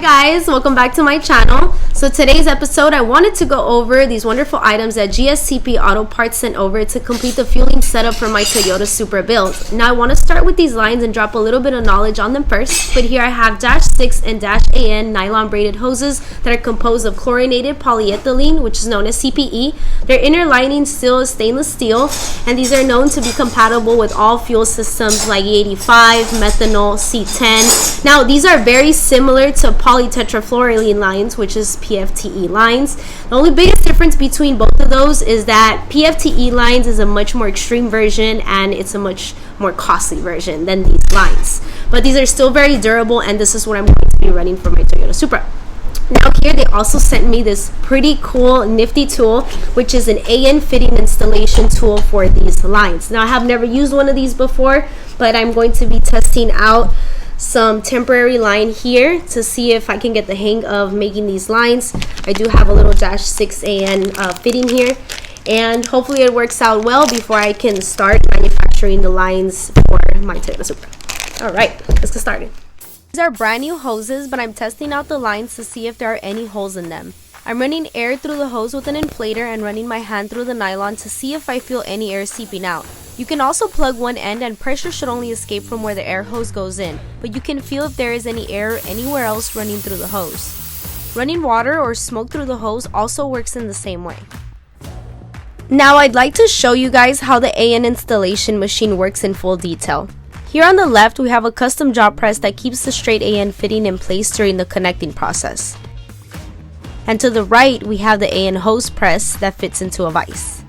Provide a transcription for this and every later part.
guys, welcome back to my channel. So today's episode, I wanted to go over these wonderful items that GSTP Auto Parts sent over to complete the fueling setup for my Toyota Supra build. Now I want to start with these lines and drop a little bit of knowledge on them first, but here I have -6 and -AN nylon braided hoses that are composed of chlorinated polyethylene, which is known as CPE. Their inner lining still is stainless steel, and these are known to be compatible with all fuel systems like E85, methanol, C10. Now these are very similar to polytetrafluorylene lines, which is PFTE lines. The only biggest difference between both of those is that PFTE lines is a much more extreme version and it's a much more costly version than these lines. But these are still very durable, and this is what I'm going to be running for my Toyota Supra. Now here they also sent me this pretty cool nifty tool, which is an AN fitting installation tool for these lines. Now I have never used one of these before, but I'm going to be testing out some temporary line here to see if I can get the hang of making these lines. I do have a little -6 AN fitting here, and hopefully it works out well before I can start manufacturing the lines for my Toyota Supra. All right, let's get started. These are brand new hoses, but I'm testing out the lines to see if there are any holes in them. I'm running air through the hose with an inflator and running my hand through the nylon to see if I feel any air seeping out. You can also plug one end and pressure should only escape from where the air hose goes in, but you can feel if there is any air anywhere else running through the hose. Running water or smoke through the hose also works in the same way. Now I'd like to show you guys how the AN installation machine works in full detail. Here on the left, we have a custom jaw press that keeps the straight AN fitting in place during the connecting process. And to the right, we have the AN hose press that fits into a vise.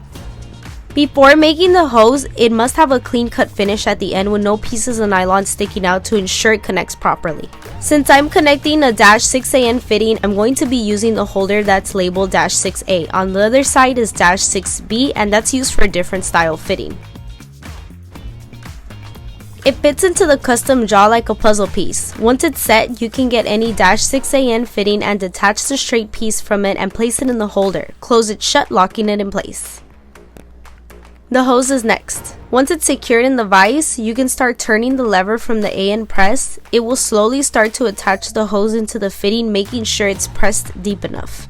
Before making the hose, it must have a clean cut finish at the end with no pieces of nylon sticking out to ensure it connects properly. Since I'm connecting a -6 AN fitting, I'm going to be using the holder that's labeled -6A. On the other side is -6B, and that's used for a different style fitting. It fits into the custom jaw like a puzzle piece. Once it's set, you can get any -6 AN fitting and detach the straight piece from it and place it in the holder. Close it shut, locking it in place. The hose is next. Once it's secured in the vise, you can start turning the lever from the AN press. It will slowly start to attach the hose into the fitting, making sure it's pressed deep enough.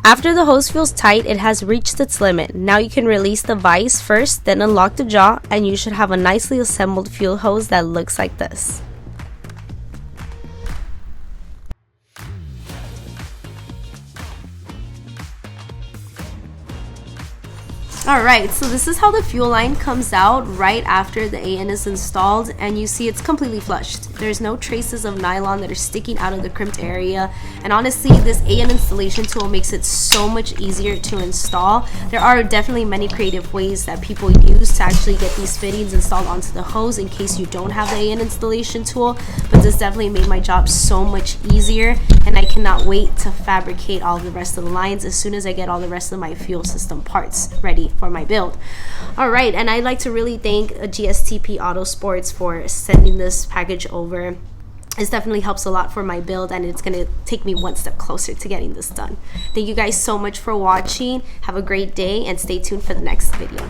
After the hose feels tight, it has reached its limit. Now you can release the vise first, then unlock the jaw, and you should have a nicely assembled fuel hose that looks like this. Alright, so this is how the fuel line comes out right after the AN is installed, and you see it's completely flushed. There's no traces of nylon that are sticking out of the crimped area, and honestly this AN installation tool makes it so much easier to install. There are definitely many creative ways that people use to actually get these fittings installed onto the hose in case you don't have the AN installation tool, but this definitely made my job so much easier, and I cannot wait to fabricate all the rest of the lines as soon as I get all the rest of my fuel system parts ready for my build. All right, and I'd like to really thank GSTP Auto Sports for sending this package over. This definitely helps a lot for my build, and it's gonna take me one step closer to getting this done. Thank you guys so much for watching. Have a great day and stay tuned for the next video.